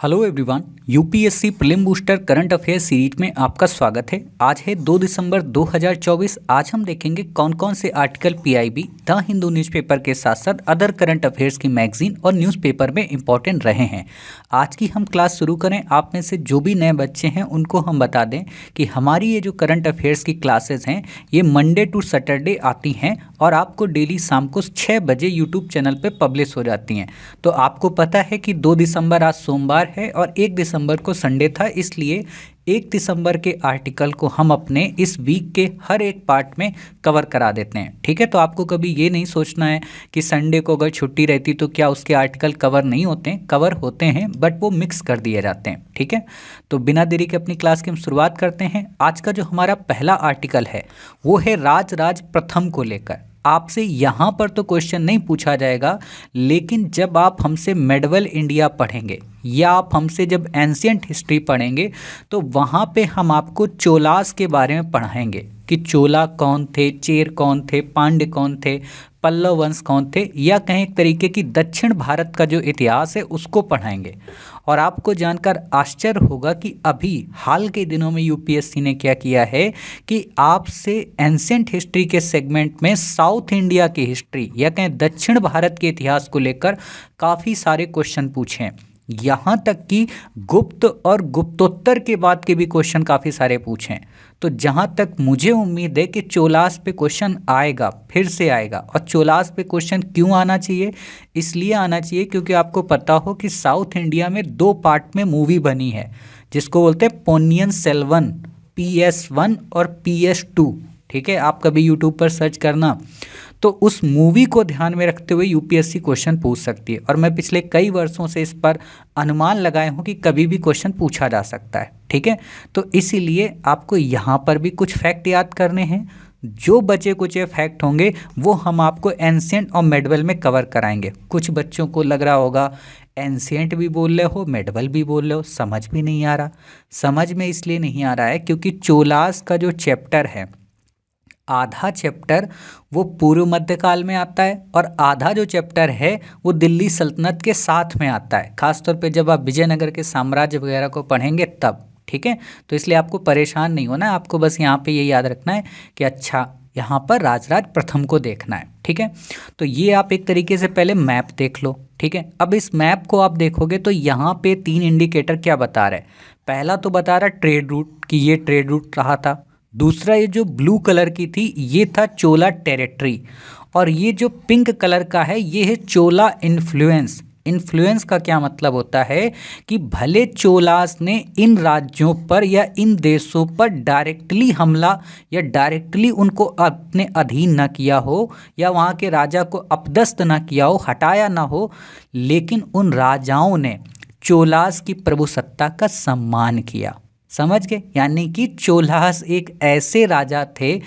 Hello everyone. UPSC prelim booster current affairs series में आपका स्वागत है। आज है 2 दिसंबर 2024। आज हम देखेंगे कौन कौन से article PIB, the Hindu newspaper के साथ साथ अदर करंट अफेयर्स की मैगजीन और न्यूज़पेपर में इंपॉर्टेंट रहे हैं। आज की हम क्लास शुरू करें, आप में से जो भी नए बच्चे हैं उनको हम बता दें कि हमारी ये जो करंट अफेयर्स की क्लासेस हैं ये मंडे टू सैटरडे आती हैं और आपको डेली शाम को 6 बजे यूट्यूब चैनल पर पब्लिश हो जाती हैं। तो आपको पता है कि 2 दिसंबर आज सोमवार है और 1 दिसंबर को संडे था, इसलिए 1 दिसंबर के आर्टिकल को हम अपने इस वीक के हर एक पार्ट में कवर करा देते हैं। ठीक है, तो आपको कभी ये नहीं सोचना है कि संडे को अगर छुट्टी रहती तो क्या उसके आर्टिकल कवर नहीं होते हैं। कवर होते हैं बट वो मिक्स कर दिए जाते हैं। ठीक है, तो बिना देरी के अपनी क्लास की हम शुरुआत करते हैं। आज का जो हमारा पहला आर्टिकल है वो है राज प्रथम को लेकर। आपसे यहाँ पर तो क्वेश्चन नहीं पूछा जाएगा, लेकिन जब आप हमसे मेडिवल इंडिया पढ़ेंगे या आप हमसे जब एंशियंट हिस्ट्री पढ़ेंगे तो वहाँ पे हम आपको चोलास के बारे में पढ़ाएंगे कि चोला कौन थे, चेर कौन थे, पांड्य कौन थे, पल्लव वंश कौन थे, या कहीं एक तरीके की दक्षिण भारत का जो इतिहास है उसको पढ़ाएंगे। और आपको जानकर आश्चर्य होगा कि अभी हाल के दिनों में यूपीएससी ने क्या किया है कि आपसे एंशियंट हिस्ट्री के सेगमेंट में साउथ इंडिया की हिस्ट्री या कहें दक्षिण भारत के इतिहास को लेकर काफ़ी सारे क्वेश्चन पूछे हैं। यहाँ तक कि गुप्त और गुप्तोत्तर के बाद के भी क्वेश्चन काफ़ी सारे पूछे हैं। तो जहाँ तक मुझे उम्मीद है कि चोलास पे क्वेश्चन आएगा, फिर से आएगा। और चोलास पे क्वेश्चन क्यों आना चाहिए? इसलिए आना चाहिए क्योंकि आपको पता हो कि साउथ इंडिया में 2 पार्ट में मूवी बनी है जिसको बोलते हैं पोन्नियन सेल्वन, PS1 और PS2। ठीक है, आप कभी यूट्यूब पर सर्च करना, तो उस मूवी को ध्यान में रखते हुए यूपीएससी क्वेश्चन पूछ सकती है। और मैं पिछले कई वर्षों से इस पर अनुमान लगाए हूँ कि कभी भी क्वेश्चन पूछा जा सकता है। ठीक है, तो इसीलिए आपको यहाँ पर भी कुछ फैक्ट याद करने हैं। जो बचे कुछ फैक्ट होंगे वो हम आपको एंशियंट और मेडिवल में कवर कराएंगे। कुछ बच्चों को लग रहा होगा एंशियंट भी बोल रहे हो, मेडिवल भी बोल रहे हो, समझ भी नहीं आ रहा। समझ में इसलिए नहीं आ रहा है क्योंकि चोलास का जो चैप्टर है, आधा चैप्टर वो पूर्व मध्यकाल में आता है और आधा जो चैप्टर है वो दिल्ली सल्तनत के साथ में आता है, खासतौर पे जब आप विजयनगर के साम्राज्य वगैरह को पढ़ेंगे तब। ठीक है, तो इसलिए आपको परेशान नहीं होना है, आपको बस यहाँ पे ये याद रखना है कि अच्छा यहाँ पर राजराज प्रथम को देखना है। ठीक है, तो ये आप एक तरीके से पहले मैप देख लो। ठीक है, अब इस मैप को आप देखोगे तो यहाँ पे 3 इंडिकेटर क्या बता रहा है। पहला तो बता रहा है ट्रेड रूट, कि ये ट्रेड रूट रहा था। दूसरा ये जो ब्लू कलर की थी ये था चोला टेरिटरी, और ये जो पिंक कलर का है ये है चोला इन्फ्लुएंस। इन्फ्लुएंस का क्या मतलब होता है कि भले चोलास ने इन राज्यों पर या इन देशों पर डायरेक्टली हमला या डायरेक्टली उनको अपने अधीन ना किया हो या वहाँ के राजा को अपदस्थ ना किया हो, हटाया ना हो, लेकिन उन राजाओं ने चोलास की प्रभुसत्ता का सम्मान किया। समझ गए? यानी कि चोलास एक ऐसे राजा थे,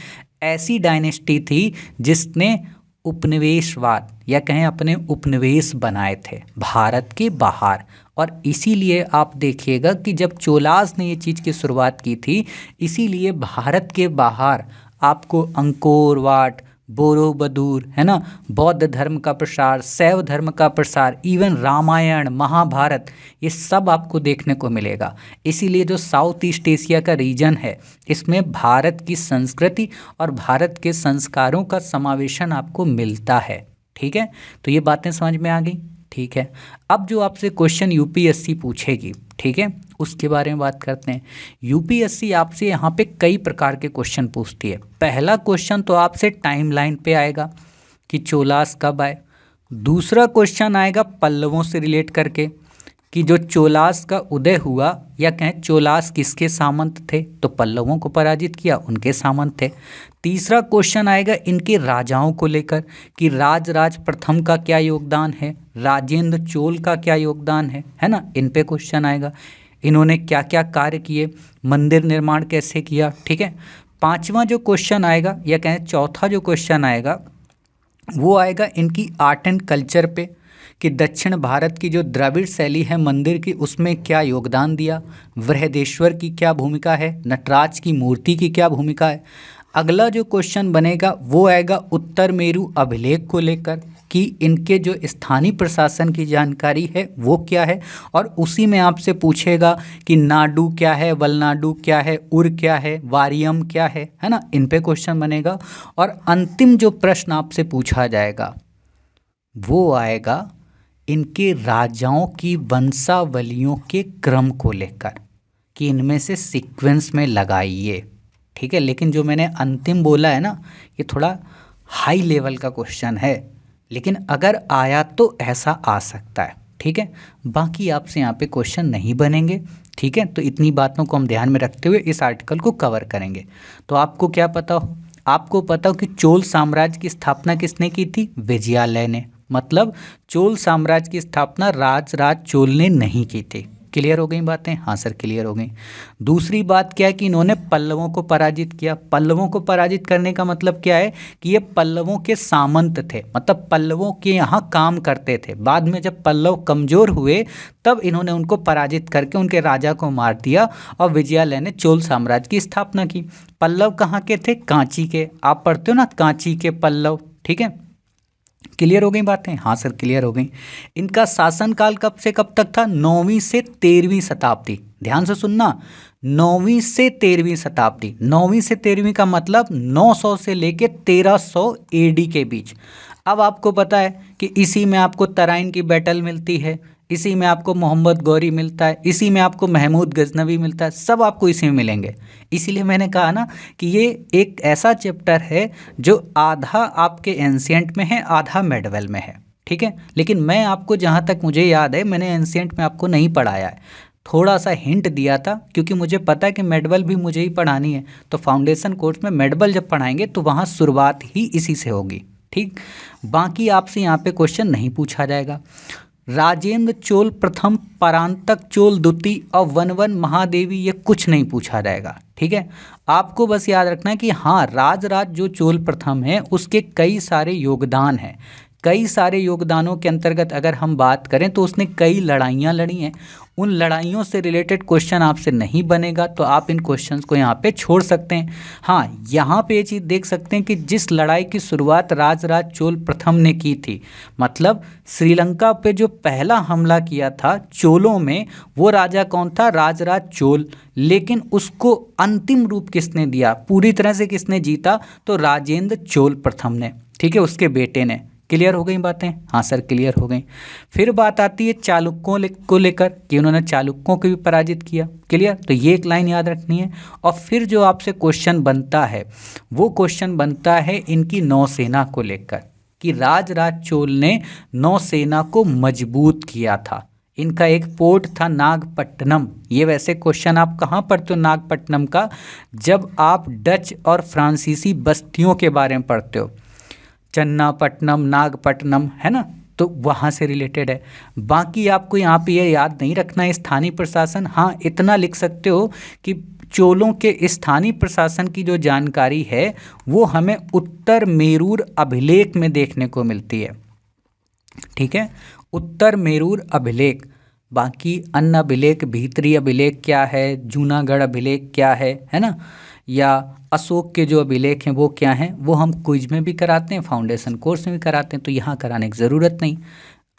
ऐसी डायनेस्टी थी जिसने उपनिवेशवाद या कहें अपने उपनिवेश बनाए थे भारत के बाहर। और इसीलिए आप देखिएगा कि जब चोलास ने ये चीज़ की शुरुआत की थी, इसीलिए भारत के बाहर आपको अंकोर वाट, बोरोबदूर, है ना, बौद्ध धर्म का प्रसार, शैव धर्म का प्रसार, इवन रामायण, महाभारत, ये सब आपको देखने को मिलेगा। इसीलिए जो साउथ ईस्ट एशिया का रीजन है इसमें भारत की संस्कृति और भारत के संस्कारों का समावेशन आपको मिलता है। ठीक है, तो ये बातें समझ में आ गई। ठीक है, अब जो आपसे क्वेश्चन यूपीएससी पूछेगी, ठीक है, उसके बारे में बात करते हैं। यूपीएससी आपसे यहाँ पे कई प्रकार के क्वेश्चन पूछती है। पहला क्वेश्चन तो आपसे टाइमलाइन पे आएगा कि चोलास कब आए। दूसरा क्वेश्चन आएगा पल्लवों से रिलेट करके कि जो चोलास का उदय हुआ या कहें चोलास किसके सामंत थे, तो पल्लवों को पराजित किया, उनके सामंत थे। तीसरा क्वेश्चन आएगा इनके राजाओं को लेकर कि राज प्रथम का क्या योगदान है, राजेंद्र चोल का क्या योगदान है ना, इन पे क्वेश्चन आएगा। इन्होंने क्या क्या कार्य किए, मंदिर निर्माण कैसे किया। ठीक है, पांचवा जो क्वेश्चन आएगा या कहें चौथा जो क्वेश्चन आएगा वो आएगा इनकी आर्ट एंड कल्चर पे कि दक्षिण भारत की जो द्रविड़ शैली है मंदिर की उसमें क्या योगदान दिया, बृहदेश्वर की क्या भूमिका है, नटराज की मूर्ति की क्या भूमिका है। अगला जो क्वेश्चन बनेगा वो आएगा उत्तर मेरु अभिलेख को लेकर कि इनके जो स्थानीय प्रशासन की जानकारी है वो क्या है, और उसी में आपसे पूछेगा कि नाडु क्या है, वलनाडु क्या है, उर क्या है, वारियम क्या है ना, इन पे क्वेश्चन बनेगा। और अंतिम जो प्रश्न आपसे पूछा जाएगा वो आएगा इनके राजाओं की वंशावलियों के क्रम को लेकर, कि इनमें से सीक्वेंस में लगाइए। ठीक है, लेकिन जो मैंने अंतिम बोला है ना, ये थोड़ा हाई लेवल का क्वेश्चन है, लेकिन अगर आया तो ऐसा आ सकता है। ठीक है, बाकी आपसे यहाँ पे क्वेश्चन नहीं बनेंगे। ठीक है, तो इतनी बातों को हम ध्यान में रखते हुए इस आर्टिकल को कवर करेंगे। तो आपको क्या पता हो, आपको पता हो कि चोल साम्राज्य की स्थापना किसने की थी? विजयालय ने। मतलब चोल साम्राज्य की स्थापना राजराज चोल ने नहीं की थी। क्लियर हो गई बातें? हाँ सर, क्लियर हो गई। दूसरी बात क्या है कि इन्होंने पल्लवों को पराजित किया। पल्लवों को पराजित करने का मतलब क्या है कि ये पल्लवों के सामंत थे, मतलब पल्लवों के यहाँ काम करते थे। बाद में जब पल्लव कमजोर हुए तब इन्होंने उनको पराजित करके उनके राजा को मार दिया और विजयालय ने चोल साम्राज्य की स्थापना की। पल्लव कहाँ के थे? कांची के। आप पढ़ते हो ना, कांची के पल्लव। ठीक है, क्लियर हो गई बातें? हाँ सर, क्लियर हो गई। इनका शासनकाल कब से कब तक था? 9वीं से 13वीं शताब्दी। ध्यान से सुनना, 9वीं से 13वीं शताब्दी। 9वीं से 13वीं का मतलब 900 से लेके 1300 एडी के बीच। अब आपको पता है कि इसी में आपको तराइन की बैटल मिलती है, इसी में आपको मोहम्मद गौरी मिलता है, इसी में आपको महमूद गजनवी मिलता है, सब आपको इसी में मिलेंगे। इसीलिए मैंने कहा ना कि ये एक ऐसा चैप्टर है जो आधा आपके एंशिएंट में है, आधा मेडवल में है। ठीक है, लेकिन मैं आपको जहाँ तक मुझे याद है मैंने एंशिएंट में आपको नहीं पढ़ाया है, थोड़ा सा हिंट दिया था, क्योंकि मुझे पता है कि मेडवल भी मुझे ही पढ़ानी है। तो फाउंडेशन कोर्स में मेडवल जब पढ़ाएंगे तो वहाँ शुरुआत ही इसी से होगी। ठीक, बाकी आपसे यहाँ पे क्वेश्चन नहीं पूछा जाएगा। राजेंद्र चोल प्रथम, परांतक चोल द्वितीय और वनवन महादेवी, ये कुछ नहीं पूछा जाएगा। ठीक है, आपको बस याद रखना है कि हाँ, राजराज जो चोल प्रथम है उसके कई सारे योगदान हैं। कई सारे योगदानों के अंतर्गत अगर हम बात करें तो उसने कई लड़ाइयाँ लड़ी हैं। उन लड़ाइयों से रिलेटेड क्वेश्चन आपसे नहीं बनेगा, तो आप इन क्वेश्चंस को यहाँ पे छोड़ सकते हैं। हाँ, यहाँ पे ये चीज़ देख सकते हैं कि जिस लड़ाई की शुरुआत राजराज चोल प्रथम ने की थी, मतलब श्रीलंका पे जो पहला हमला किया था चोलों में, वो राजा कौन था? राजराज चोल। लेकिन उसको अंतिम रूप किसने दिया, पूरी तरह से किसने जीता? तो राजेंद्र चोल प्रथम ने। ठीक है, उसके बेटे ने। क्लियर हो गई बातें? हाँ सर, क्लियर हो गई। फिर बात आती है चालुक्यों को लेकर कि उन्होंने चालुक्यों को भी पराजित किया। क्लियर, तो ये एक लाइन याद रखनी है। और फिर जो आपसे क्वेश्चन बनता है वो क्वेश्चन बनता है इनकी नौसेना को लेकर, कि राजराज चोल ने नौसेना को मजबूत किया था। इनका एक पोर्ट था नागपट्टनम। ये वैसे क्वेश्चन आप कहाँ पढ़ते हो नागपट्टनम का? जब आप डच और फ्रांसीसी बस्तियों के बारे में पढ़ते हो, चन्नापट्टनम, नागपट्टनम, है ना, तो वहाँ से रिलेटेड है। बाकी आपको यहाँ पे ये याद नहीं रखना है स्थानीय प्रशासन। हाँ, इतना लिख सकते हो कि चोलों के स्थानीय प्रशासन की जो जानकारी है वो हमें उत्तर मेरूर अभिलेख में देखने को मिलती है। ठीक है, उत्तर मेरूर अभिलेख। बाकी अन्य अभिलेख, भीतरी अभिलेख क्या है, जूनागढ़ अभिलेख क्या है ना, या अशोक के जो अभिलेख हैं वो क्या हैं, वो हम क्विज में भी कराते हैं, फाउंडेशन कोर्स में भी कराते हैं, तो यहाँ कराने की ज़रूरत नहीं।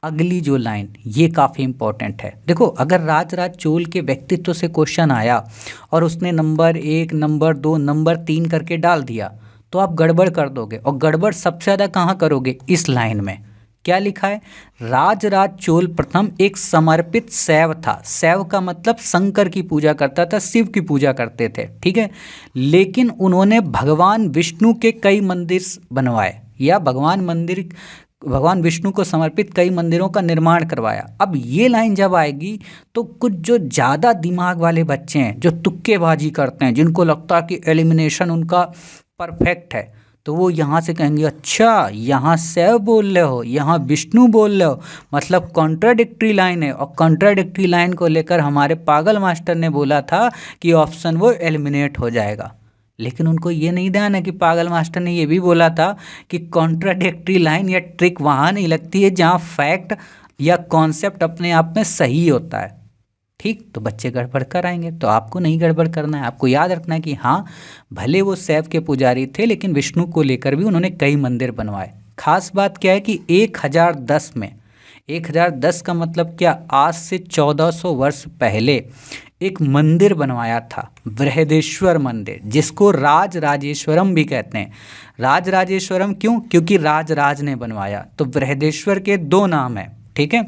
अगली जो लाइन ये काफ़ी इंपॉर्टेंट है। देखो, अगर राजराज चोल के व्यक्तित्व से क्वेश्चन आया और उसने नंबर 1, नंबर 2, नंबर 3 करके डाल दिया तो आप गड़बड़ कर दोगे, और गड़बड़ सबसे ज़्यादा कहाँ करोगे? इस लाइन में। क्या लिखा है? राजराज चोल प्रथम एक समर्पित शैव था। शैव का मतलब शंकर की पूजा करता था, शिव की पूजा करते थे। ठीक है, लेकिन उन्होंने भगवान विष्णु के कई मंदिर बनवाए, या भगवान विष्णु को समर्पित कई मंदिरों का निर्माण करवाया। अब ये लाइन जब आएगी तो कुछ जो ज़्यादा दिमाग वाले बच्चे हैं, जो तुक्केबाजी करते हैं, जिनको लगता है कि एलिमिनेशन उनका परफेक्ट है, तो वो यहाँ से कहेंगे अच्छा यहाँ शैव बोल रहे हो, यहाँ विष्णु बोल रहे हो, मतलब कॉन्ट्राडिक्टरी लाइन है। और कॉन्ट्राडिक्टरी लाइन को लेकर हमारे पागल मास्टर ने बोला था कि ऑप्शन वो एलिमिनेट हो जाएगा, लेकिन उनको ये नहीं ध्यान है कि पागल मास्टर ने ये भी बोला था कि कॉन्ट्राडिक्टरी लाइन या ट्रिक वहाँ नहीं लगती है जहाँ फैक्ट या कॉन्सेप्ट अपने आप में सही होता है। ठीक, तो बच्चे गड़बड़ कर आएंगे, तो आपको नहीं गड़बड़ करना है। आपको याद रखना है कि हाँ, भले वो शैव के पुजारी थे लेकिन विष्णु को लेकर भी उन्होंने कई मंदिर बनवाए। खास बात क्या है कि 1010 में, 1010 का मतलब क्या, आज से 1400 वर्ष पहले एक मंदिर बनवाया था, बृहदेश्वर मंदिर, जिसको राज राजेश्वरम भी कहते हैं। राज राजेश्वरम क्यों? क्योंकि राज ने बनवाया। तो बृहदेश्वर के दो नाम हैं, ठीक है,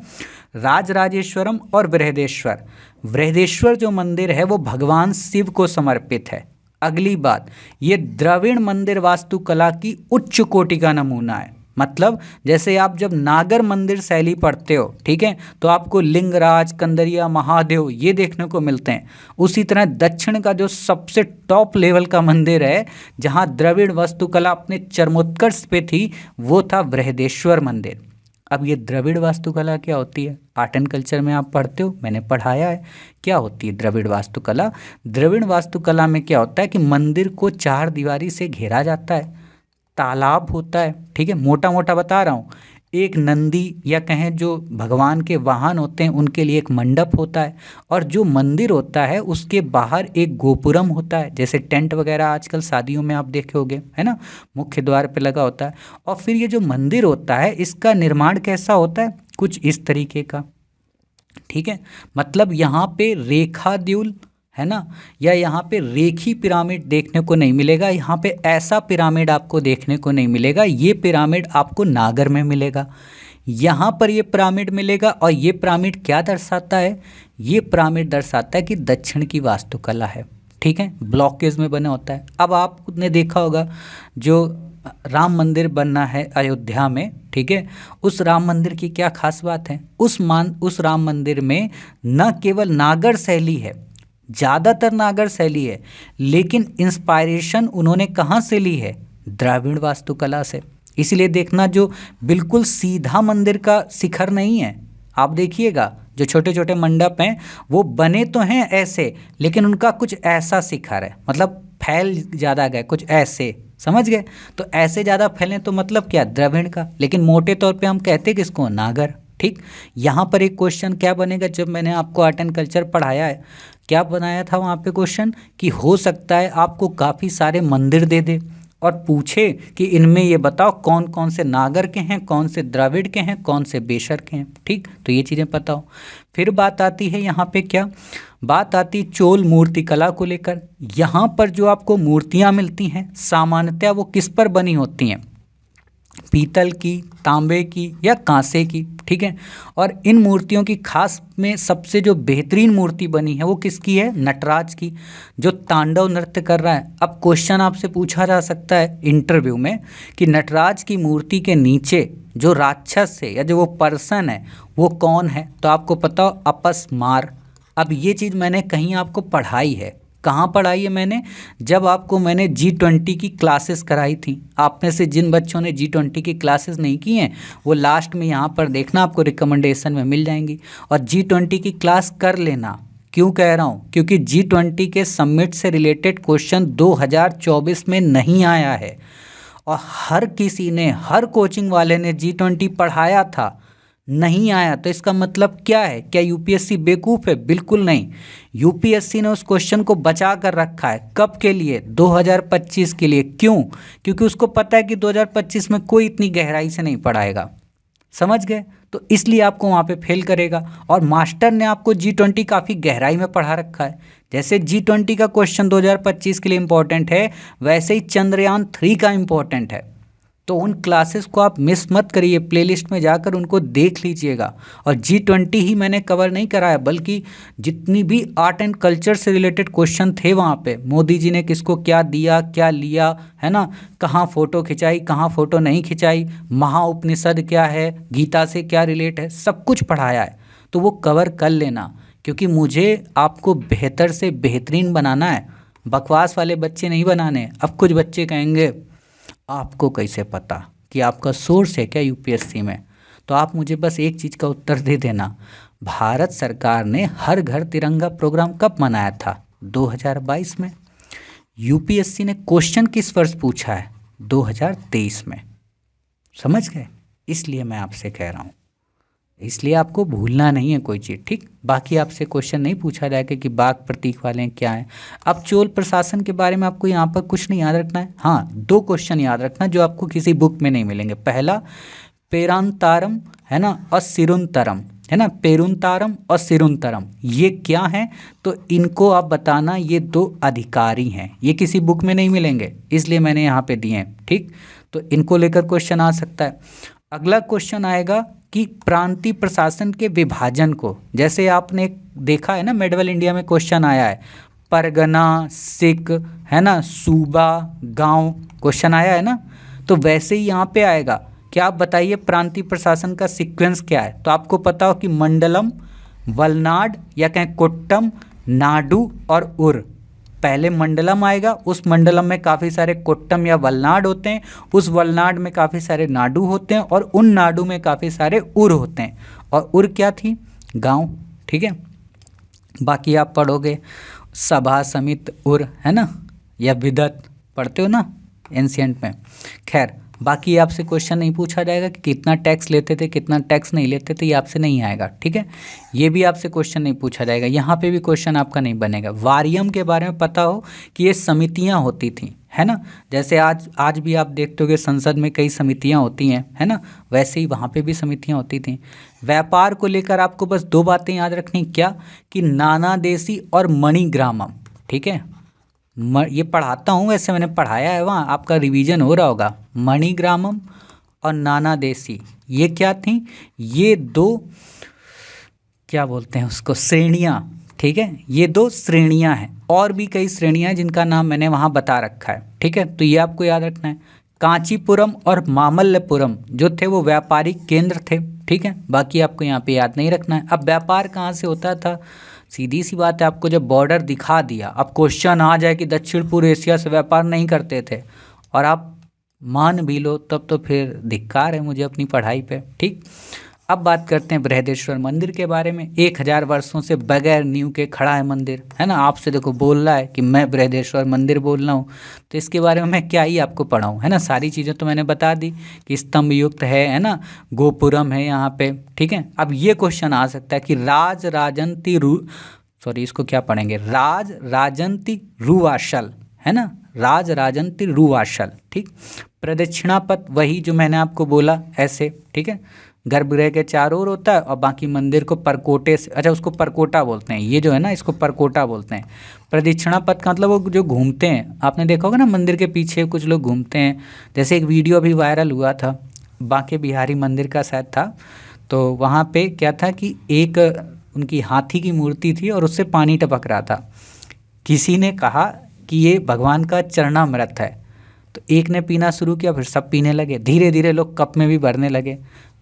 राज राजेश्वरम और बृहदेश्वर। बृहदेश्वर जो मंदिर है वो भगवान शिव को समर्पित है। अगली बात, ये द्रविड़ मंदिर वास्तुकला की उच्च कोटि का नमूना है। मतलब जैसे आप जब नागर मंदिर शैली पढ़ते हो, ठीक है, तो आपको लिंगराज, कंदरिया, महादेव ये देखने को मिलते हैं। उसी तरह दक्षिण का जो सबसे टॉप लेवल का मंदिर है, जहाँ द्रविड़ वास्तुकला अपने चरमोत्कर्ष पे थी, वो था बृहदेश्वर मंदिर। अब ये द्रविड़ वास्तुकला क्या होती है? आर्ट एंड कल्चर में आप पढ़ते हो, मैंने पढ़ाया है। क्या होती है द्रविड़ वास्तुकला? द्रविड़ वास्तुकला में क्या होता है कि मंदिर को चार दीवारी से घेरा जाता है, तालाब होता है, ठीक है, मोटा मोटा बता रहा हूँ, एक नंदी या कहें जो भगवान के वाहन होते हैं उनके लिए एक मंडप होता है, और जो मंदिर होता है उसके बाहर एक गोपुरम होता है, जैसे टेंट वगैरह आजकल शादियों में आप देखे होंगे, है ना, मुख्य द्वार पे लगा होता है। और फिर ये जो मंदिर होता है इसका निर्माण कैसा होता है? कुछ इस तरीके का, ठीक है, मतलब यहाँ पे रेखा द्यूल, है ना, या यहाँ पे रेखी पिरामिड देखने को नहीं मिलेगा। यहाँ पे ऐसा पिरामिड आपको देखने को नहीं मिलेगा। ये पिरामिड आपको नागर में मिलेगा, यहाँ पर ये पिरामिड मिलेगा। और ये पिरामिड क्या दर्शाता है? ये पिरामिड दर्शाता है कि दक्षिण की वास्तुकला है, ठीक है, ब्लॉकेज में बना होता है। अब आपने देखा होगा जो राम मंदिर बनना है अयोध्या में, ठीक है, उस राम मंदिर की क्या खास बात है? उस राम मंदिर में न केवल नागर शैली है, ज़्यादातर नागर शैली है, लेकिन इंस्पायरेशन उन्होंने कहाँ से ली है? द्रविड़ वास्तुकला से। इसलिए देखना, जो बिल्कुल सीधा मंदिर का शिखर नहीं है, आप देखिएगा जो छोटे छोटे मंडप हैं वो बने तो हैं ऐसे, लेकिन उनका कुछ ऐसा शिखर है, मतलब फैल ज़्यादा गए, कुछ ऐसे, समझ गए? तो ऐसे ज़्यादा फैलें तो मतलब क्या? द्रविड़ का। लेकिन मोटे तौर पे हम कहते किसको? नागर, ठीक। यहाँ पर एक क्वेश्चन क्या बनेगा, जब मैंने आपको आर्ट एंड कल्चर पढ़ाया है, क्या बनाया था वहाँ पे क्वेश्चन कि हो सकता है आपको काफ़ी सारे मंदिर दे दे और पूछे कि इनमें ये बताओ कौन कौन से नागर के हैं, कौन से द्रविड़ के हैं, कौन से बेशर के हैं, ठीक। तो ये चीज़ें पता हो। फिर बात आती है यहाँ पे, क्या बात आती? चोल मूर्ति कला को लेकर। यहाँ पर जो आपको मूर्तियाँ मिलती हैं सामान्यतः वो किस पर बनी होती हैं? पीतल की, तांबे की या कांसे की, ठीक है। और इन मूर्तियों की खास में सबसे जो बेहतरीन मूर्ति बनी है वो किसकी है? नटराज की, जो तांडव नृत्य कर रहा है। अब क्वेश्चन आपसे पूछा जा सकता है इंटरव्यू में कि नटराज की मूर्ति के नीचे जो राक्षस है या जो वो पर्सन है वो कौन है? तो आपको पता हो, अपस्मार। अब ये चीज़ मैंने कहीं आपको पढ़ाई है। कहाँ पढ़ाई है मैंने? जब आपको मैंने G20 की क्लासेस कराई थी। आप में से जिन बच्चों ने G20 की क्लासेस नहीं की हैं वो लास्ट में यहाँ पर देखना, आपको रिकमेंडेशन में मिल जाएंगी, और G20 की क्लास कर लेना। क्यों कह रहा हूँ? क्योंकि G20 के समिट से रिलेटेड क्वेश्चन 2024 में नहीं आया है, और हर किसी ने, हर कोचिंग वाले ने G20 पढ़ाया था, नहीं आया। तो इसका मतलब क्या है? क्या यूपीएससी बेवकूफ़ है? बिल्कुल नहीं। यूपीएससी ने उस क्वेश्चन को बचा कर रखा है। कब के लिए? 2025 के लिए। क्यों? क्योंकि उसको पता है कि 2025 में कोई इतनी गहराई से नहीं पढ़ाएगा, समझ गए? तो इसलिए आपको वहाँ पे फेल करेगा। और मास्टर ने आपको G20 काफ़ी गहराई में पढ़ा रखा है। जैसे G20 का क्वेश्चन 2025 के लिए इम्पोर्टेंट है, वैसे ही चंद्रयान 3 का इम्पोर्टेंट है। तो उन क्लासेस को आप मिस मत करिए, प्लेलिस्ट में जाकर उनको देख लीजिएगा। और G20 ही मैंने कवर नहीं कराया, बल्कि जितनी भी आर्ट एंड कल्चर से रिलेटेड क्वेश्चन थे वहाँ पे, मोदी जी ने किसको क्या दिया, क्या लिया, है ना, कहाँ फ़ोटो खिंचाई, कहाँ फ़ोटो नहीं खिंचाई, महाउपनिषद क्या है, गीता से क्या रिलेट है, सब कुछ पढ़ाया है। तो वो कवर कर लेना, क्योंकि मुझे आपको बेहतर से बेहतरीन बनाना है, बकवास वाले बच्चे नहीं बनाने। अब कुछ बच्चे कहेंगे आपको कैसे पता कि आपका सोर्स है क्या यूपीएससी में? तो आप मुझे बस एक चीज़ का उत्तर दे देना, भारत सरकार ने हर घर तिरंगा प्रोग्राम कब मनाया था? 2022 में। यूपीएससी ने क्वेश्चन किस वर्ष पूछा है? 2023 में। समझ गए? इसलिए मैं आपसे कह रहा हूँ इसलिए आपको भूलना नहीं है कोई चीज़, ठीक। बाकी आपसे क्वेश्चन नहीं पूछा जाएगा कि बाघ प्रतीक वाले हैं क्या है। अब चोल प्रशासन के बारे में आपको यहाँ पर कुछ नहीं याद रखना है। हाँ, दो क्वेश्चन याद रखना जो आपको किसी बुक में नहीं मिलेंगे। पहला पेरांतारम है ना, और सिरुंतरम है ना, पेरुंतारम और सिरुंतरम ये क्या हैं, तो इनको आप बताना। ये दो अधिकारी हैं, ये किसी बुक में नहीं मिलेंगे, इसलिए मैंने यहाँ पे दिए हैं, ठीक। तो इनको लेकर क्वेश्चन आ सकता है। अगला क्वेश्चन आएगा कि प्रांतीय प्रशासन के विभाजन को, जैसे आपने देखा है ना मेडवल इंडिया में क्वेश्चन आया है, परगना, सिक है ना, सूबा, गांव, क्वेश्चन आया है ना, तो वैसे ही यहाँ पे आएगा। क्या आप बताइए प्रांतीय प्रशासन का सीक्वेंस क्या है, तो आपको पता हो कि मंडलम, वलनाड या कहें कोट्टम, नाडु और उर। पहले मंडलम आएगा, उस मंडलम में काफ़ी सारे कोट्टम या वलनाड होते हैं, उस वलनाड में काफ़ी सारे नाडु होते हैं, और उन नाडु में काफ़ी सारे उर होते हैं। और उर क्या थी, गांव, ठीक है। बाकी आप पढ़ोगे सभा समिति उर है ना, या विदत पढ़ते हो ना एंशिएंट में। खैर बाकी आपसे क्वेश्चन नहीं पूछा जाएगा कि कितना टैक्स लेते थे कितना टैक्स नहीं लेते थे, ये आपसे नहीं आएगा, ठीक है। ये भी आपसे क्वेश्चन नहीं पूछा जाएगा, यहाँ पे भी क्वेश्चन आपका नहीं बनेगा। वारियम के बारे में पता हो कि ये समितियाँ होती थी, है ना, जैसे आज भी आप देखते होगे संसद में कई समितियाँ होती हैं, है ना, वैसे ही वहाँ पे भी समितियाँ होती थी। व्यापार को लेकर आपको बस दो बातें याद रखनी, क्या कि नानादेशी और मणिग्रामम, ठीक है। ये पढ़ाता हूँ, वैसे मैंने पढ़ाया है, वहाँ आपका रिवीजन हो रहा होगा। मणिग्रामम और नानादेशी ये क्या थी, ये दो क्या बोलते हैं उसको, श्रेणियाँ, ठीक है। ये दो श्रेणियाँ हैं, और भी कई श्रेणियाँ हैं जिनका नाम मैंने वहाँ बता रखा है, ठीक है। तो ये आपको याद रखना है। कांचीपुरम और मामल्लपुरम जो थे वो व्यापारिक केंद्र थे, ठीक है। बाकी आपको यहाँ पे याद नहीं रखना है। अब व्यापार कहाँ से होता था, सीधी सी बात है, आपको जब बॉर्डर दिखा दिया, अब क्वेश्चन आ जाए कि दक्षिण पूर्व एशिया से व्यापार नहीं करते थे, और आप मान भी लो, तब तो फिर धिक्कार है मुझे अपनी पढ़ाई पे, ठीक। अब बात करते हैं बृहदेश्वर मंदिर के बारे में। 1000 वर्षों से बगैर नींव के खड़ा है मंदिर, है ना। आपसे देखो बोल रहा है कि मैं बृहदेश्वर मंदिर बोल रहा हूँ, तो इसके बारे में मैं क्या ही आपको पढ़ाऊँ, है ना। सारी चीज़ें तो मैंने बता दी कि स्तंभ युक्त है ना, गोपुरम है यहाँ पे, ठीक है। अब ये क्वेश्चन आ सकता है कि इसको क्या पढ़ेंगे, राज राजंती रुवाशल, है ना, राज राजंती रुवाशल, ठीक। प्रदक्षिणा पथ वही जो मैंने आपको बोला ऐसे, ठीक है। गर्भगृह के चारों ओर होता है, और बाकी मंदिर को परकोटे से, अच्छा उसको परकोटा बोलते हैं, ये जो है ना इसको परकोटा बोलते हैं। प्रदक्षिणा पथ का मतलब वो जो घूमते हैं, आपने देखा होगा ना मंदिर के पीछे कुछ लोग घूमते हैं। जैसे एक वीडियो अभी वायरल हुआ था, बांके बिहारी मंदिर का शायद था, तो वहाँ पे क्या था कि एक उनकी हाथी की मूर्ति थी और उससे पानी टपक रहा था। किसी ने कहा कि ये भगवान का चरणामृत है, तो एक ने पीना शुरू किया, फिर सब पीने लगे, धीरे धीरे लोग कप में भी भरने लगे।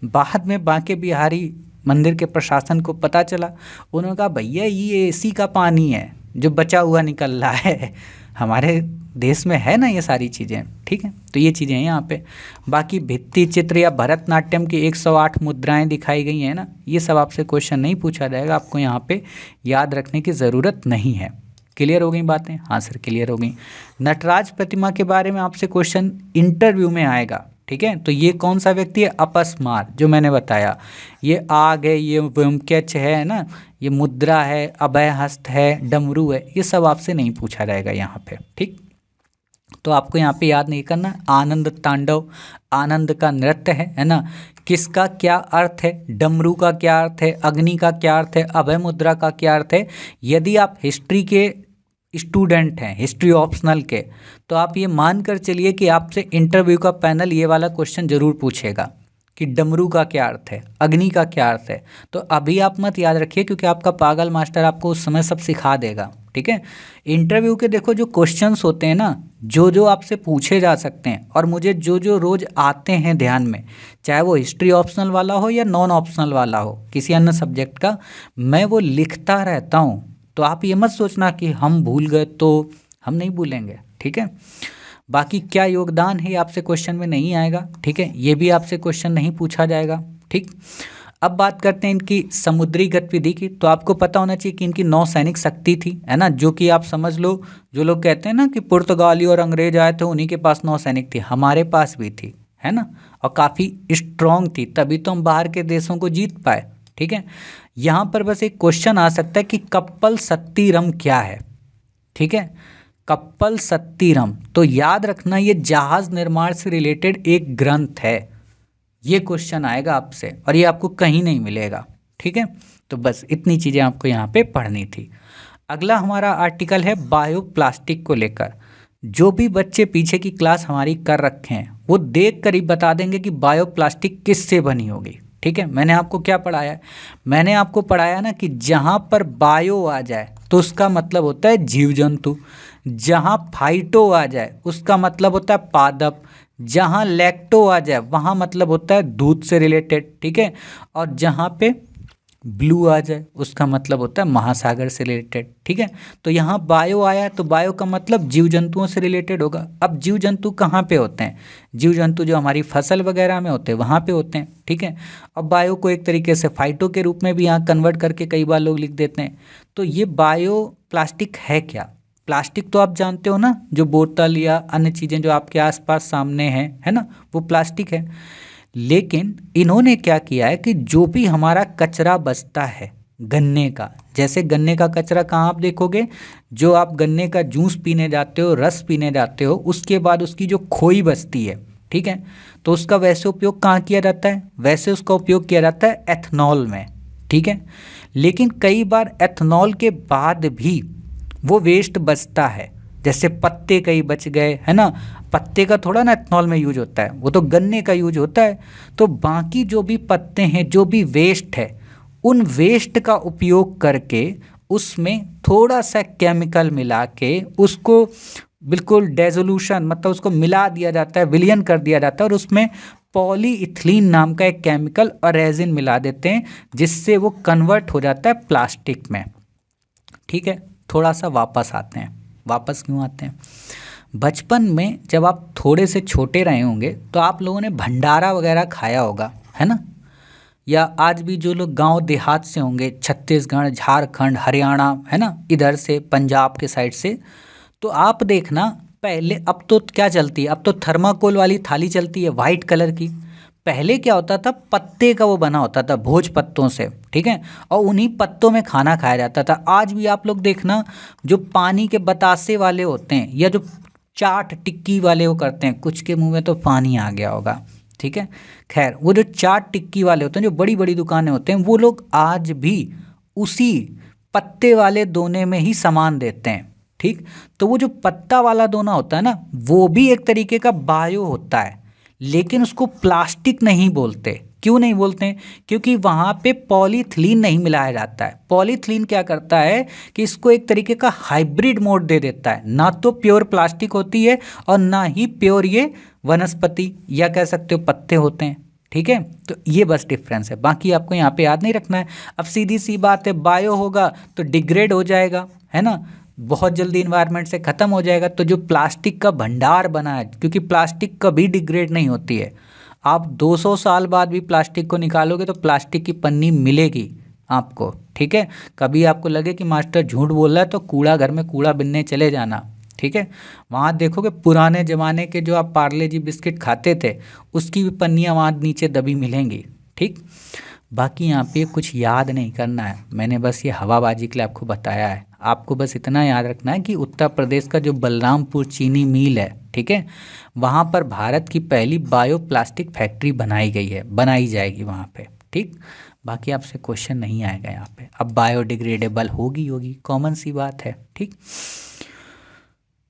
बाद में बांके बिहारी मंदिर के प्रशासन को पता चला, उन्होंने कहा भैया ये एसी का पानी है जो बचा हुआ निकल रहा है, हमारे देश में है ना ये सारी चीज़ें, ठीक है। तो ये चीज़ें हैं यहाँ पे। बाकी भित्ति चित्र या भरतनाट्यम की 108 मुद्राएं दिखाई गई हैं ना, ये सब आपसे क्वेश्चन नहीं पूछा जाएगा, आपको यहाँ पे याद रखने की ज़रूरत नहीं है। क्लियर हो गई बातें, हाँ सर क्लियर हो गई। नटराज प्रतिमा के बारे में आपसे क्वेश्चन इंटरव्यू में आएगा, ठीक है। तो ये कौन सा व्यक्ति है, अपस्मार, जो मैंने बताया, ये आग है, ये व्योमकेच है ना, ये मुद्रा है, अभय हस्त है, डमरू है, ये सब आपसे नहीं पूछा जाएगा यहाँ पे, ठीक। तो आपको यहाँ पे याद नहीं करना। आनंद तांडव, आनंद का नृत्य है ना, किसका क्या अर्थ है, डमरू का क्या अर्थ है, अग्नि का क्या अर्थ है, अभय मुद्रा का क्या अर्थ है। यदि आप हिस्ट्री के स्टूडेंट हैं, हिस्ट्री ऑप्शनल के, तो आप ये मान कर चलिए कि आपसे इंटरव्यू का पैनल ये वाला क्वेश्चन जरूर पूछेगा कि डमरू का क्या अर्थ है, अग्नि का क्या अर्थ है। तो अभी आप मत याद रखिए, क्योंकि आपका पागल मास्टर आपको उस समय सब सिखा देगा, ठीक है। इंटरव्यू के देखो जो क्वेश्चंस होते हैं ना, जो आपसे पूछे जा सकते हैं, और मुझे जो रोज़ आते हैं ध्यान में, चाहे वो हिस्ट्री ऑप्शनल वाला हो या नॉन ऑप्शनल वाला हो, किसी अन्य सब्जेक्ट का, मैं वो लिखता रहता हूँ। तो आप ये मत सोचना कि हम भूल गए, तो हम नहीं भूलेंगे, ठीक है। बाकी क्या योगदान है आपसे क्वेश्चन में नहीं आएगा, ठीक है, ये भी आपसे क्वेश्चन नहीं पूछा जाएगा, ठीक। अब बात करते हैं इनकी समुद्री गतिविधि की। तो आपको पता होना चाहिए कि इनकी नौसैनिक शक्ति थी, है ना, जो कि आप समझ लो, जो लोग कहते हैं ना कि पुर्तगाली और अंग्रेज आए थे उन्हीं के पास नौसैनिक थी, हमारे पास भी थी, है ना, और काफ़ी स्ट्रॉन्ग थी, तभी तो हम बाहर के देशों को जीत पाए। ठीक है, यहाँ पर बस एक क्वेश्चन आ सकता है कि कप्पल सत्तीरम क्या है। ठीक है, कप्पल सत्तीरम, तो याद रखना ये जहाज निर्माण से रिलेटेड एक ग्रंथ है। ये क्वेश्चन आएगा आपसे और ये आपको कहीं नहीं मिलेगा। ठीक है, तो बस इतनी चीज़ें आपको यहाँ पे पढ़नी थी। अगला हमारा आर्टिकल है बायोप्लास्टिक को लेकर। जो भी बच्चे पीछे की क्लास हमारी कर रखे हैं वो देख कर ही बता देंगे कि बायोप्लास्टिक किससे बनी होगी। ठीक है, मैंने आपको क्या पढ़ाया है? मैंने आपको पढ़ाया ना कि जहाँ पर बायो आ जाए तो उसका मतलब होता है जीव जंतु, जहाँ फाइटो आ जाए उसका मतलब होता है पादप, जहाँ लैक्टो आ जाए वहाँ मतलब होता है दूध से रिलेटेड। ठीक है, और जहाँ पे ब्लू आ जाए उसका मतलब होता है महासागर से रिलेटेड। ठीक है, तो यहाँ बायो आया तो बायो का मतलब जीव जंतुओं से रिलेटेड होगा। अब जीव जंतु कहाँ पे होते हैं? जीव जंतु जो हमारी फसल वगैरह में होते हैं वहाँ पे होते हैं। ठीक है, अब बायो को एक तरीके से फाइटो के रूप में भी यहाँ कन्वर्ट करके कई बार लोग लिख देते हैं। तो ये बायो प्लास्टिक है क्या? प्लास्टिक तो आप जानते हो ना, जो बोतल या अन्य चीज़ें जो आपके आसपास सामने हैं, है ना, वो प्लास्टिक है। लेकिन इन्होंने क्या किया है कि जो भी हमारा कचरा बचता है गन्ने का, जैसे गन्ने का कचरा कहाँ आप देखोगे, जो आप गन्ने का जूस पीने जाते हो, रस पीने जाते हो, उसके बाद उसकी जो खोई बचती है, ठीक है, तो उसका वैसे उपयोग कहाँ किया जाता है? वैसे उसका उपयोग किया जाता है एथनॉल में। ठीक है, लेकिन कई बार एथनॉल के बाद भी वो वेस्ट बचता है, जैसे पत्ते कई बच गए, है ना, पत्ते का थोड़ा ना एथनॉल में यूज होता है, वो तो गन्ने का यूज होता है। तो बाकी जो भी पत्ते हैं, जो भी वेस्ट है, उन वेस्ट का उपयोग करके उसमें थोड़ा सा केमिकल मिला के उसको बिल्कुल डेजोल्यूशन, मतलब उसको मिला दिया जाता है, विलयन कर दिया जाता है, और उसमें पॉलीइथिलीन नाम का एक केमिकल और रेजिन मिला देते हैं, जिससे वो कन्वर्ट हो जाता है प्लास्टिक में। ठीक है, थोड़ा सा वापस आते हैं। वापस क्यों आते हैं? बचपन में जब आप थोड़े से छोटे रहे होंगे तो आप लोगों ने भंडारा वगैरह खाया होगा, है ना, या आज भी जो लोग गांव देहात से होंगे, छत्तीसगढ़, झारखंड, हरियाणा, है ना, इधर से पंजाब के साइड से, तो आप देखना पहले, अब तो क्या चलती है, अब तो थर्माकोल वाली थाली चलती है वाइट कलर की। पहले क्या होता था, पत्ते का वो बना होता था, भोज पत्तों से। ठीक है, और उन्हीं पत्तों में खाना खाया जाता था। आज भी आप लोग देखना, जो पानी के बतासे वाले होते हैं या जो चाट टिक्की वाले वो करते हैं, कुछ के मुंह में तो पानी आ गया होगा। ठीक है, खैर वो जो चाट टिक्की वाले होते हैं, जो बड़ी बड़ी दुकानें होते हैं, वो लोग आज भी उसी पत्ते वाले दोने में ही सामान देते हैं। ठीक, तो वो जो पत्ता वाला दोना होता है ना, वो भी एक तरीके का बायो होता है, लेकिन उसको प्लास्टिक नहीं बोलते। क्यों नहीं बोलते हैं? क्योंकि वहाँ पे पॉलीथिलीन नहीं मिलाया जाता है। पॉलीथिलीन क्या करता है कि इसको एक तरीके का हाइब्रिड मोड दे देता है, ना तो प्योर प्लास्टिक होती है और ना ही प्योर ये वनस्पति या कह सकते हो पत्ते होते हैं। ठीक है, तो ये बस डिफरेंस है, बाकी आपको यहाँ पे याद नहीं रखना है। अब सीधी सी बात है, बायो होगा तो डिग्रेड हो जाएगा, है ना, बहुत जल्दी इन्वायरमेंट से ख़त्म हो जाएगा। तो जो प्लास्टिक का भंडार बना है, क्योंकि प्लास्टिक कभी डिग्रेड नहीं होती है, आप 200 साल बाद भी प्लास्टिक को निकालोगे तो प्लास्टिक की पन्नी मिलेगी आपको। ठीक है, कभी आपको लगे कि मास्टर झूठ बोल रहा है तो कूड़ा घर में कूड़ा बिनने चले जाना। ठीक है, वहाँ देखोगे पुराने ज़माने के जो आप पार्ले जी बिस्किट खाते थे, उसकी भी पन्नियाँ वहाँ नीचे दबी मिलेंगी। ठीक, बाकी यहाँ पे कुछ याद नहीं करना है, मैंने बस ये हवाबाजी के लिए आपको बताया है। आपको बस इतना याद रखना है कि उत्तर प्रदेश का जो बलरामपुर चीनी मिल है, ठीक है, वहाँ पर भारत की पहली बायो प्लास्टिक फैक्ट्री बनाई गई है, बनाई जाएगी वहाँ पे। ठीक, बाकी आपसे क्वेश्चन नहीं आएगा यहाँ पे। अब बायोडिग्रेडेबल होगी, कॉमन सी बात है। ठीक,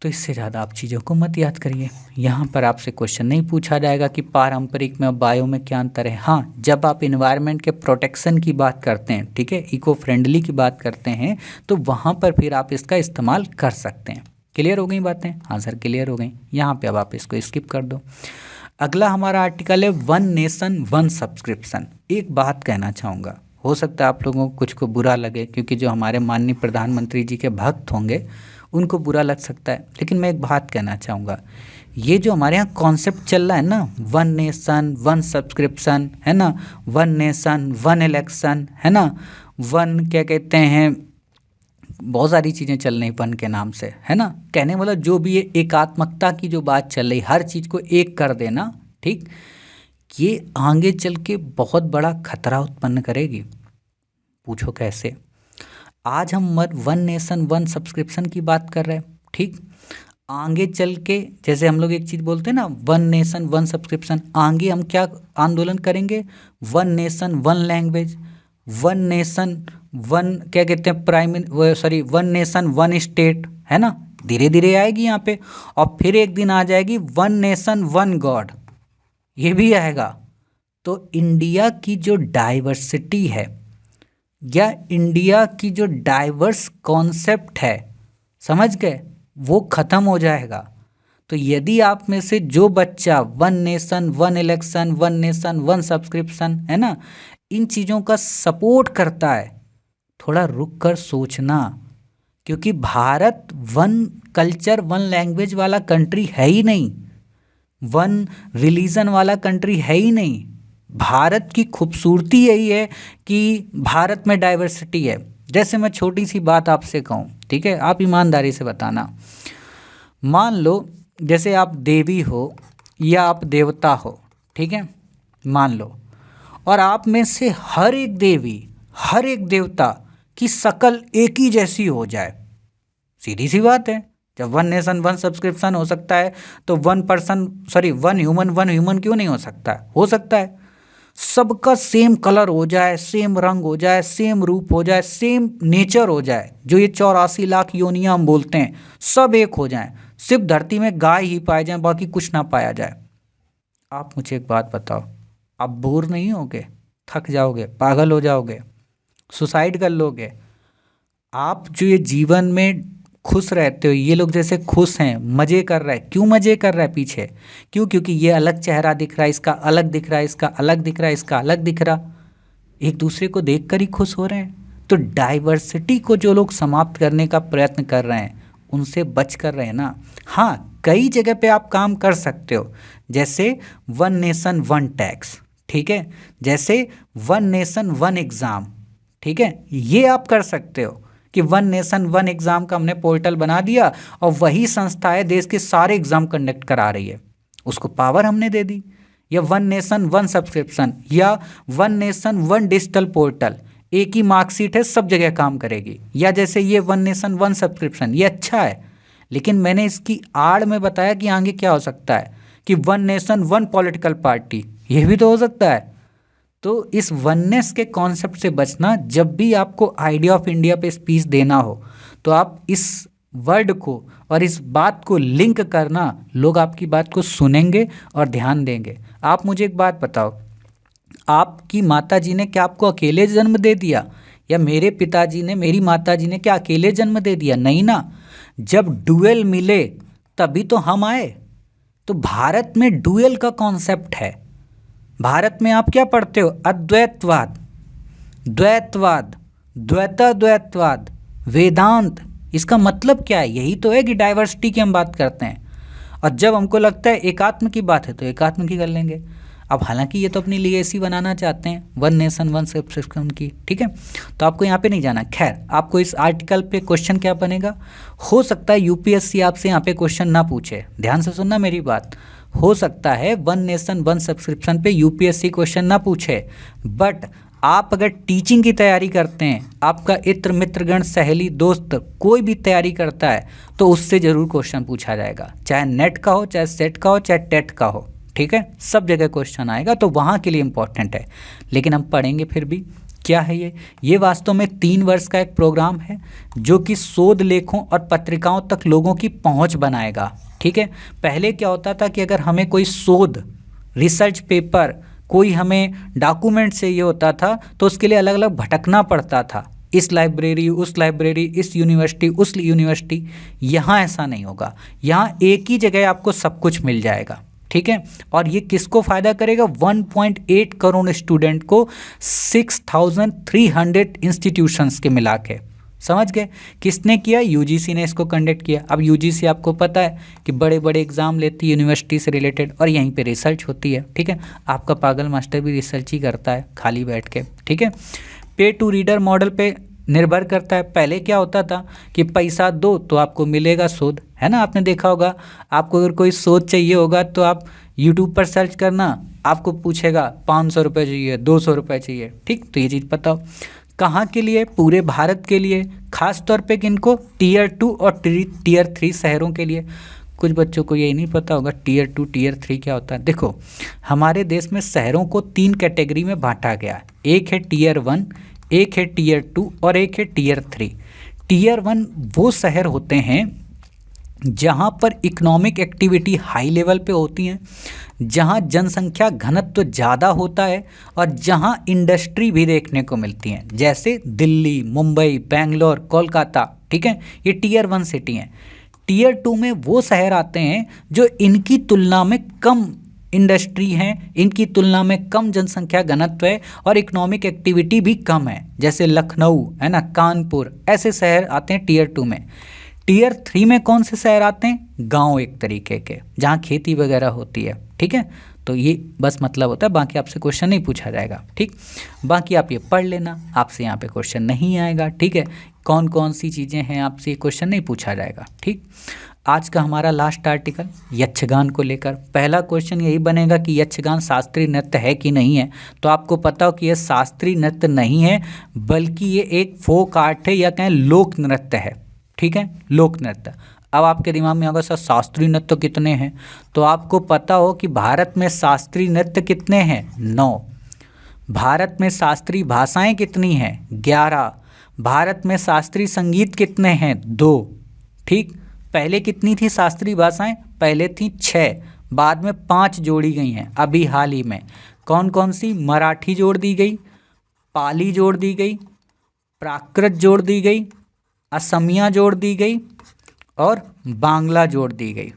तो इससे ज़्यादा आप चीज़ों को मत याद करिए। यहाँ पर आपसे क्वेश्चन नहीं पूछा जाएगा कि पारंपरिक में और बायो में क्या अंतर है। हाँ, जब आप इन्वायरमेंट के प्रोटेक्शन की बात करते हैं, ठीक है, इको फ्रेंडली की बात करते हैं, तो वहाँ पर फिर आप इसका इस्तेमाल कर सकते हैं। क्लियर हो गई बातें? हाँ सर, क्लियर हो गई। यहाँ पर अब आप इसको स्किप कर दो। अगला हमारा आर्टिकल है वन नेशन वन सब्सक्रिप्शन। एक बात कहना चाहूँगा, हो सकता है आप लोगों को कुछ को बुरा लगे, क्योंकि जो हमारे माननीय प्रधानमंत्री जी के भक्त होंगे उनको बुरा लग सकता है, लेकिन मैं एक बात कहना चाहूँगा, ये जो हमारे यहाँ कॉन्सेप्ट चल रहा है ना, वन नेशन वन सब्सक्रिप्शन, है ना, वन नेशन वन इलेक्शन, है ना, वन क्या कहते हैं, बहुत सारी चीज़ें चल रही वन के नाम से, है ना, कहने वाला जो भी ये एकात्मकता की जो बात चल रही, हर चीज़ को एक कर देना, ठीक, ये आगे चल के बहुत बड़ा खतरा उत्पन्न करेगी। पूछो कैसे? आज हम वन नेशन वन सब्सक्रिप्शन की बात कर रहे हैं, ठीक, आगे चल के जैसे हम लोग एक चीज़ बोलते हैं ना, वन नेशन वन सब्सक्रिप्शन, आगे हम क्या आंदोलन करेंगे? One nation one language, one nation one क्या कहते हैं, वन नेशन वन स्टेट, है ना, धीरे धीरे आएगी यहाँ पे। और फिर एक दिन आ जाएगी वन नेशन वन गॉड, ये भी आएगा। तो इंडिया की जो डाइवर्सिटी है या इंडिया की जो डाइवर्स कॉन्सेप्ट है, समझ गए, वो ख़त्म हो जाएगा। तो यदि आप में से जो बच्चा one nation one election, one nation one subscription, है ना, इन चीज़ों का सपोर्ट करता है, थोड़ा रुक कर सोचना, क्योंकि Bharat one culture one language वाला कंट्री है ही नहीं, वन रिलीजन वाला कंट्री है ही नहीं। भारत की खूबसूरती यही है कि भारत में डाइवर्सिटी है। जैसे मैं छोटी सी बात आपसे कहूँ, ठीक है, आप ईमानदारी से बताना, मान लो जैसे आप देवी हो या आप देवता हो, ठीक है, मान लो, और आप में से हर एक देवी हर एक देवता की शक्ल एक ही जैसी हो जाए, सीधी सी बात है। जब वन नेशन वन सब्सक्रिप्शन हो सकता है तो वन ह्यूमन क्यों नहीं हो सकता है? हो सकता है। सबका सेम कलर हो जाए, सेम रंग हो जाए, सेम रूप हो जाए, सेम नेचर हो जाए, जो ये 84 लाख योनियां हम बोलते हैं, सब एक हो जाएं, सिर्फ धरती में गाय ही पाए जाएं, बाकी कुछ ना पाया जाए। आप मुझे एक बात बताओ, आप बोर नहीं होगे? थक जाओगे? पागल हो जाओगे? सुसाइड कर लोगे? आप जो ये जीवन में खुश रहते हो, ये लोग जैसे खुश हैं, मज़े कर रहे हैं, क्यों मज़े कर रहा है पीछे? क्यों? क्योंकि ये अलग चेहरा दिख रहा है, इसका अलग दिख रहा है, इसका अलग दिख रहा है, इसका अलग दिख रहा, एक दूसरे को देखकर ही खुश हो रहे हैं। तो डाइवर्सिटी को जो लोग समाप्त करने का प्रयत्न कर रहे हैं, उनसे बच कर रहे हैं ना। हाँ, कई जगह पे आप काम कर सकते हो, जैसे वन नेशन वन टैक्स, ठीक है, जैसे वन नेशन वन एग्ज़ाम, ठीक है, ये आप कर सकते हो कि वन नेशन वन एग्ज़ाम का हमने पोर्टल बना दिया और वही संस्था है देश के सारे एग्ज़ाम कंडक्ट करा रही है, उसको पावर हमने दे दी। या वन नेशन वन सब्सक्रिप्शन या one nation one digital portal, एक ही मार्कशीट है, सब जगह काम करेगी। या जैसे ये वन नेशन वन सब्सक्रिप्शन, ये अच्छा है, लेकिन मैंने इसकी आड़ में बताया कि आगे क्या हो सकता है कि one nation one political party, ये भी तो हो सकता है। तो इस वननेस के कॉन्सेप्ट से बचना, जब भी आपको आइडिया ऑफ इंडिया पे स्पीच देना हो तो आप इस वर्ड को और इस बात को लिंक करना, लोग आपकी बात को सुनेंगे और ध्यान देंगे। आप मुझे एक बात बताओ, आपकी माताजी ने क्या आपको अकेले जन्म दे दिया? या मेरे पिताजी ने, मेरी माताजी ने क्या अकेले जन्म दे दिया? नहीं ना, जब डुएल मिले तभी तो हम आए। तो भारत में डुएल का कॉन्सेप्ट है। भारत में आप क्या पढ़ते हो? अद्वैतवाद, द्वैतवाद, द्वैतवाद, वेदांत। इसका मतलब क्या है? यही तो है कि डाइवर्सिटी की हम बात करते हैं। और जब हमको लगता है एकात्म की बात है तो एकात्म की कर लेंगे। अब हालांकि ये तो अपनी लीगेसी बनाना चाहते हैं वन नेशन वन सब्सक्रिप्शन की, ठीक है, तो आपको यहाँ पे नहीं जाना। खैर, आपको इस आर्टिकल पे क्वेश्चन क्या बनेगा, हो सकता है यूपीएससी आपसे यहाँ पे क्वेश्चन ना पूछे, ध्यान से सुनना मेरी बात, हो सकता है वन नेशन वन सब्सक्रिप्शन पे यूपीएससी क्वेश्चन ना पूछे, बट आप अगर टीचिंग की तैयारी करते हैं, आपका इत्र मित्रगण सहेली दोस्त कोई भी तैयारी करता है, तो उससे ज़रूर क्वेश्चन पूछा जाएगा, चाहे नेट का हो, चाहे सेट का हो, चाहे टेट का हो, ठीक है, सब जगह क्वेश्चन आएगा, तो वहाँ के लिए इम्पोर्टेंट है। लेकिन हम पढ़ेंगे फिर भी क्या है ये वास्तव में 3 वर्ष का एक प्रोग्राम है जो कि शोध लेखों और पत्रिकाओं तक लोगों की पहुँच बनाएगा, ठीक है। पहले क्या होता था कि अगर हमें कोई शोध, रिसर्च पेपर, कोई हमें डॉक्यूमेंट चाहिए होता था तो उसके लिए अलग अलग भटकना पड़ता था, इस लाइब्रेरी, उस लाइब्रेरी, इस यूनिवर्सिटी, उस यूनिवर्सिटी। यहाँ ऐसा नहीं होगा, यहाँ एक ही जगह आपको सब कुछ मिल जाएगा, ठीक है। और ये किसको फ़ायदा करेगा? 1.8 करोड़ स्टूडेंट को, 6300 इंस्टीट्यूशंस के मिला के, समझ गए। किसने किया? यूजीसी ने इसको कंडक्ट किया। अब यूजीसी आपको पता है कि बड़े बड़े एग्जाम लेती है यूनिवर्सिटी से रिलेटेड, और यहीं पे रिसर्च होती है, ठीक है। आपका पागल मास्टर भी रिसर्च ही करता है खाली बैठ के, ठीक है। पे टू रीडर मॉडल पे निर्भर करता है। पहले क्या होता था कि पैसा दो तो आपको मिलेगा शोध, है ना, आपने देखा होगा। आपको अगर कोई शोध चाहिए होगा तो आप यूट्यूब पर सर्च करना, आपको पूछेगा 500 रुपये चाहिए, 200 रुपये चाहिए, ठीक। तो ये चीज़ पता हो। कहाँ के लिए? पूरे भारत के लिए, खास तौर पे किनको? टीयर 2 और टीयर 3 शहरों के लिए। कुछ बच्चों को यही नहीं पता होगा टीयर 2 टीयर 3 क्या होता है। देखो, हमारे देश में शहरों को 3 कैटेगरी में बांटा गया है। एक है टीयर 1, एक है टीयर 2 और एक है टीयर 3। टीयर 1 वो शहर होते हैं जहाँ पर इकोनॉमिक एक्टिविटी हाई लेवल पे होती हैं, जहाँ जनसंख्या घनत्व ज़्यादा होता है और जहाँ इंडस्ट्री भी देखने को मिलती हैं, जैसे दिल्ली, मुंबई, बेंगलोर, कोलकाता, ठीक है। ये टीयर 1 सिटी हैं। टीयर 2 में वो शहर आते हैं जो इनकी तुलना में कम इंडस्ट्री हैं, इनकी तुलना में कम जनसंख्या घनत्व है और इकोनॉमिक एक्टिविटी भी कम है, जैसे लखनऊ, है ना, कानपुर, ऐसे शहर आते हैं टीयर 2 में। टीयर 3 में कौन से शहर आते हैं? गांव एक तरीके के, जहां खेती वगैरह होती है, ठीक है। तो ये बस मतलब होता है, बाकी आपसे क्वेश्चन नहीं पूछा जाएगा, ठीक। बाकी आप ये पढ़ लेना, आपसे यहाँ पे क्वेश्चन नहीं आएगा, ठीक है। कौन कौन सी चीज़ें हैं आपसे ये क्वेश्चन नहीं पूछा जाएगा, ठीक। आज का हमारा लास्ट आर्टिकल यक्षगान को लेकर। पहला क्वेश्चन यही बनेगा कि यक्षगान शास्त्रीय नृत्य है कि नहीं है। तो आपको पता हो कि यह शास्त्रीय नृत्य नहीं है, बल्कि ये एक फोक आर्ट है या कहें लोक नृत्य है, ठीक है, लोक नृत्य। अब आपके दिमाग में होगा सर शास्त्रीय नृत्य कितने हैं? तो आपको पता हो कि भारत में शास्त्रीय नृत्य कितने हैं? 9। भारत में शास्त्रीय भाषाएं कितनी हैं? 11। भारत में शास्त्रीय संगीत कितने हैं? 2, ठीक। पहले कितनी थी शास्त्रीय भाषाएं? पहले थी 6, बाद में 5 जोड़ी गई हैं अभी हाल ही में। कौन कौन सी? मराठी जोड़ दी गई, पाली जोड़ दी गई, प्राकृत जोड़ दी गई, असमिया जोड़ दी गई और बांग्ला जोड़ दी गई,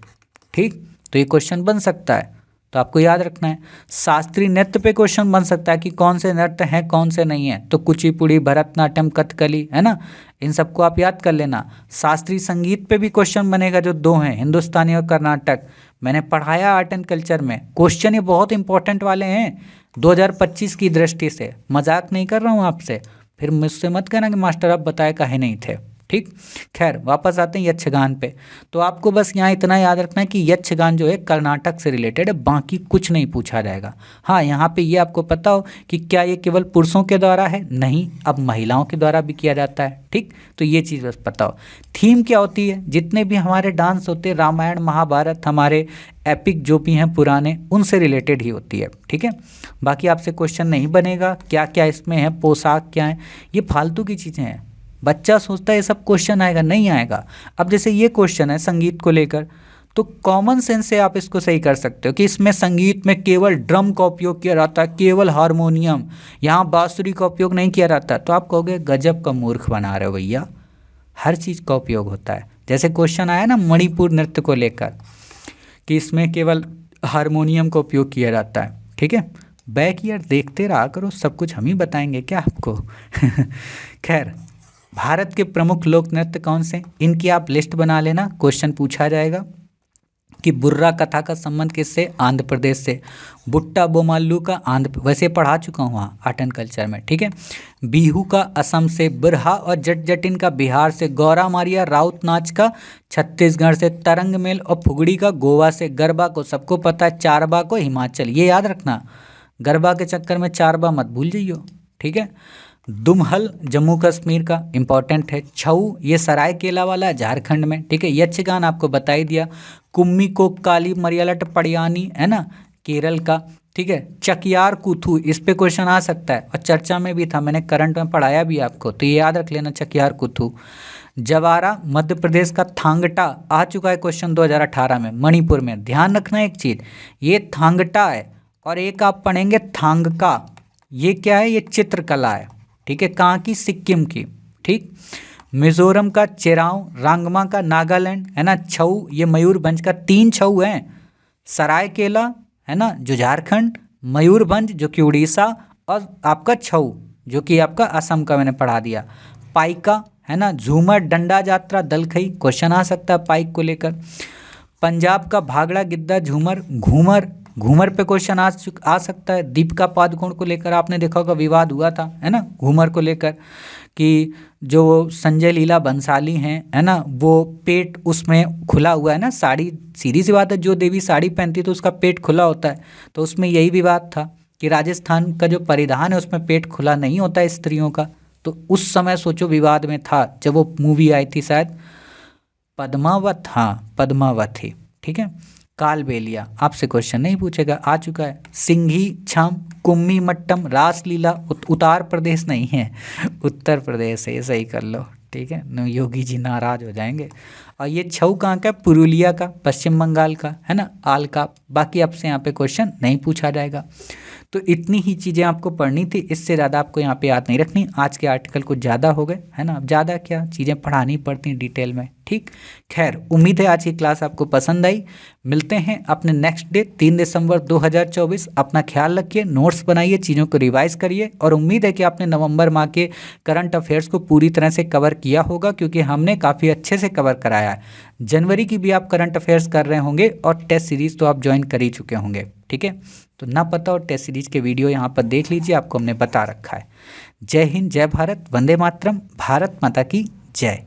ठीक। तो ये क्वेश्चन बन सकता है, तो आपको याद रखना है। शास्त्रीय नृत्य पे क्वेश्चन बन सकता है कि कौन से नृत्य हैं कौन से नहीं हैं, तो कुचिपुड़ी, भरतनाट्यम, कथकली, है ना, इन सबको आप याद कर लेना। शास्त्रीय संगीत पे भी क्वेश्चन बनेगा, जो 2 हैं, हिंदुस्तानी और कर्नाटक। मैंने पढ़ाया आर्ट एंड कल्चर में, क्वेश्चन ये बहुत इंपॉर्टेंट वाले हैं 2025 की दृष्टि से, मजाक नहीं कर रहा हूँ आपसे। फिर मुझसे मत कहना कि मास्टर आप बताए काहे नहीं थे, ठीक। खैर वापस आते हैं यक्षगान पे। तो आपको बस यहाँ इतना याद रखना है कि यक्षगान जो है कर्नाटक से रिलेटेड है, बाकी कुछ नहीं पूछा जाएगा। हाँ, यहाँ पे ये आपको पता हो कि क्या ये केवल पुरुषों के द्वारा है? नहीं, अब महिलाओं के द्वारा भी किया जाता है, ठीक। तो ये चीज़ बस पता हो। थीम क्या होती है? जितने भी हमारे डांस होते हैं, रामायण, महाभारत, हमारे एपिक जो भी हैं पुराने, उनसे रिलेटेड ही होती है, ठीक है। बाकी आपसे क्वेश्चन नहीं बनेगा क्या क्या इसमें है, पोशाक क्या है, ये फालतू की चीज़ें हैं। बच्चा सोचता है ये सब क्वेश्चन आएगा, नहीं आएगा। अब जैसे ये क्वेश्चन है संगीत को लेकर, तो कॉमन सेंस से आप इसको सही कर सकते हो कि इसमें संगीत में केवल ड्रम का उपयोग किया जाता है, केवल हारमोनियम, यहाँ बांसुरी का उपयोग नहीं किया जाता। तो आप कहोगे गजब का मूर्ख बना रहे हो भैया, हर चीज़ का उपयोग होता है। जैसे क्वेश्चन आया ना मणिपुर नृत्य को लेकर कि इसमें केवल हारमोनियम का उपयोग किया जाता है, ठीक है। बैक ईयर देखते रहा करो, सब कुछ हम ही बताएंगे क्या आपको। खैर, भारत के प्रमुख लोक नृत्य कौन से? इनकी आप लिस्ट बना लेना, क्वेश्चन पूछा जाएगा कि बुर्रा कथा का संबंध किससे? आंध्र प्रदेश से। बुट्टा बोमाल्लू का वैसे पढ़ा चुका हूँ वहाँ आर्ट एंड कल्चर में, ठीक है। बिहू का असम से, बिरहा और जट जटिन का बिहार से, गौरा मारिया राउत नाच का छत्तीसगढ़ से, तरंग मेल और फुगड़ी का गोवा से, गरबा को सबको पता है, चारबा को हिमाचल। ये याद रखना, गरबा के चक्कर में चारबा मत भूल जाइयो, ठीक है। दुमहल जम्मू कश्मीर का इंपॉर्टेंट है। छऊ ये सरायकेला वाला झारखंड में, ठीक है। यक्षगान आपको बता ही दिया। कुम्मी को काली मरियालट पड़ियानी, है ना, केरल का, ठीक है। चकियार कूथू, इस पे क्वेश्चन आ सकता है और चर्चा में भी था, मैंने करंट में पढ़ाया भी आपको, तो ये याद रख लेना चकियार कूथू। जवारा मध्य प्रदेश का। थांगटा आ चुका है क्वेश्चन 2018 में, मणिपुर में। ध्यान रखना एक चीज़, ये थांगटा है और एक आप पढ़ेंगे थांगका। ये क्या है? ये चित्रकला है, ठीक है। कहाँ की? सिक्किम की, ठीक। मिजोरम का चिराव, रांगमा का नागालैंड, है ना। छऊ ये मयूरभंज का, 3 छऊ हैं, सरायकेला, है ना, जो झारखंड, मयूरभंज जो कि उड़ीसा, और आपका छऊ जो कि आपका असम का मैंने पढ़ा दिया। पाइका, है ना, झूमर, डंडा यात्रा, दलखई, क्वेश्चन आ सकता है पाइक को लेकर। पंजाब का भागड़ा, गिद्दा, झूमर, घूमर, घूमर पे क्वेश्चन आ सकता है। दीपिका पादुकोण को लेकर आपने देखा होगा विवाद हुआ था, है ना, घूमर को लेकर, कि जो संजय लीला बंसाली हैं, है ना, वो पेट उसमें खुला हुआ है ना, साड़ी, सीधी सी बात है, जो देवी साड़ी पहनती है तो उसका पेट खुला होता है। तो उसमें यही विवाद था कि राजस्थान का जो परिधान है उसमें पेट खुला नहीं होता है स्त्रियों का। तो उस समय सोचो विवाद में था जब वो मूवी आई थी, शायद पद्मावत, हाँ पद्मावत ही, ठीक है। कालबेलिया, आपसे क्वेश्चन नहीं पूछेगा, आ चुका है। सिंघी छम कुम्मी मट्टम रासलीला उत्तर प्रदेश नहीं है, उत्तर प्रदेश है, ये सही कर लो, ठीक है, योगी जी नाराज हो जाएंगे। और ये छऊ कहाँ का? पुरुलिया का, पश्चिम बंगाल का, है ना, आल का। बाकी आपसे यहाँ पे क्वेश्चन नहीं पूछा जाएगा। तो इतनी ही चीज़ें आपको पढ़नी थी, इससे ज़्यादा आपको यहाँ पे याद नहीं रखनी। आज के आर्टिकल कुछ ज़्यादा हो गए, है ना, अब ज़्यादा क्या चीज़ें पढ़ानी पड़ती हैं डिटेल में, ठीक। खैर, उम्मीद है आज की क्लास आपको पसंद आई। मिलते हैं अपने नेक्स्ट डे 3 दिसंबर 2024। अपना ख्याल रखिए, नोट्स बनाइए, चीज़ों को रिवाइज करिए, और उम्मीद है कि आपने नवंबर माह के करंट अफेयर्स को पूरी तरह से कवर किया होगा, क्योंकि हमने काफ़ी अच्छे से कवर कराया है। जनवरी की भी आप करंट अफेयर्स कर रहे होंगे, और टेस्ट सीरीज़ तो आप ज्वाइन कर ही चुके होंगे, ठीक है। तो ना पता हो टेस्ट सीरीज के वीडियो यहाँ पर देख लीजिए, आपको हमने बता रखा है। जय हिंद, जय भारत, वंदे मातरम, भारत माता की जय।